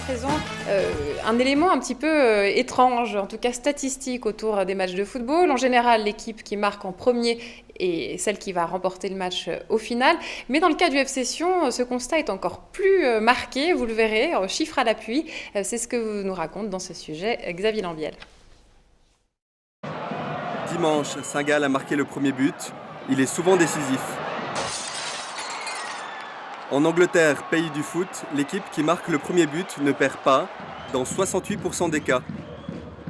présent un élément un petit peu étrange, en tout cas statistique, autour des matchs de football. En général, l'équipe qui marque en premier est celle qui va remporter le match au final. Mais dans le cas du FC Sion, ce constat est encore plus marqué, vous le verrez, chiffres à l'appui. C'est ce que nous raconte dans ce sujet Xavier Lambiel. Dimanche, Saint-Gall a marqué le premier but. Il est souvent décisif. En Angleterre, pays du foot, l'équipe qui marque le premier but ne perd pas, dans 68% des cas.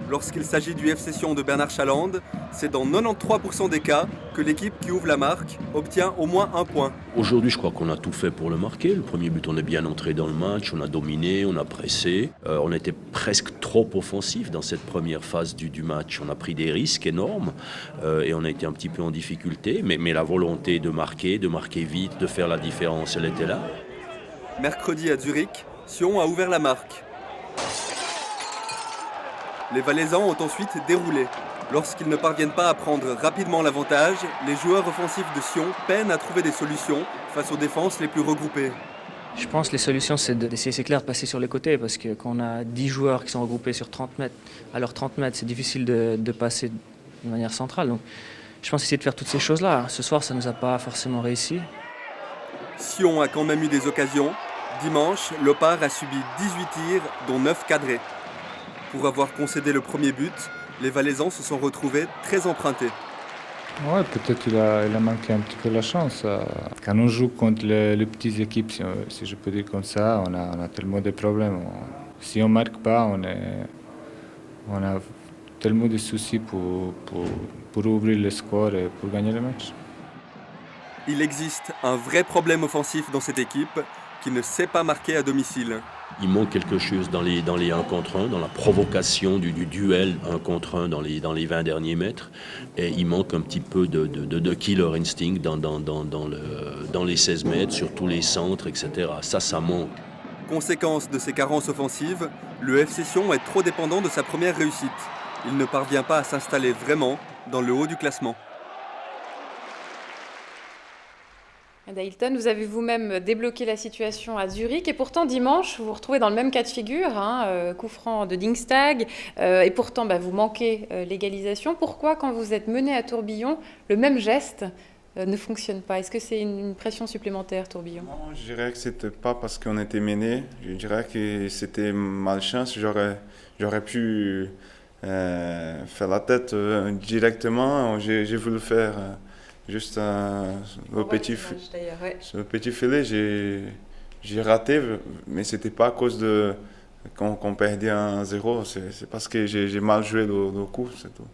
Lorsqu'il s'agit du FC Sion de Bernard Chaland, c'est dans 93% des cas que l'équipe qui ouvre la marque obtient au moins un point. Aujourd'hui, je crois qu'on a tout fait pour le marquer. Le premier but, on est bien entré dans le match, on a dominé, on a pressé. On était presque trop offensif dans cette première phase du match. On a pris des risques énormes et on a été un petit peu en difficulté. Mais la volonté de marquer vite, de faire la différence, elle était là. Mercredi à Zurich, Sion a ouvert la marque. Les Valaisans ont ensuite déroulé. Lorsqu'ils ne parviennent pas à prendre rapidement l'avantage, les joueurs offensifs de Sion peinent à trouver des solutions face aux défenses les plus regroupées. Je pense que les solutions, c'est d'essayer, c'est clair, de passer sur les côtés, parce que quand on a 10 joueurs qui sont regroupés sur 30 mètres, alors 30 mètres, c'est difficile de passer de manière centrale. Donc, je pense essayer de faire toutes ces choses-là. Ce soir, ça ne nous a pas forcément réussi. Sion a quand même eu des occasions. Dimanche, Lopar a subi 18 tirs, dont 9 cadrés. Pour avoir concédé le premier but, les Valaisans se sont retrouvés très empruntés. Ouais, peut-être il a manqué un petit peu la chance. Quand on joue contre les petites équipes, si je peux dire comme ça, on a tellement de problèmes. Si on ne marque pas, on a tellement de soucis pour ouvrir le score et pour gagner le match. Il existe un vrai problème offensif dans cette équipe qui ne sait pas marquer à domicile. Il manque quelque chose dans les 1 contre 1, dans la provocation du duel 1 contre 1 dans les 20 derniers mètres. Et il manque un petit peu de killer instinct dans les 16 mètres, sur tous les centres, etc. Ça manque. Conséquence de ces carences offensives, le FC Sion est trop dépendant de sa première réussite. Il ne parvient pas à s'installer vraiment dans le haut du classement. Dailton, vous avez vous-même débloqué la situation à Zurich et pourtant dimanche, vous vous retrouvez dans le même cas de figure, coup franc de Dingstag, et pourtant vous manquez l'égalisation. Pourquoi, quand vous êtes mené à Tourbillon, le même geste ne fonctionne pas? Est-ce que c'est une pression supplémentaire, Tourbillon? Non, je dirais que c'était pas parce qu'on était mené. Je dirais que c'était malchance. J'aurais pu faire la tête directement. J'ai voulu faire juste le petit filet. J'ai raté, mais c'était pas à cause de qu'on perdait 1-0. C'est parce que j'ai mal joué le coup, c'est tout.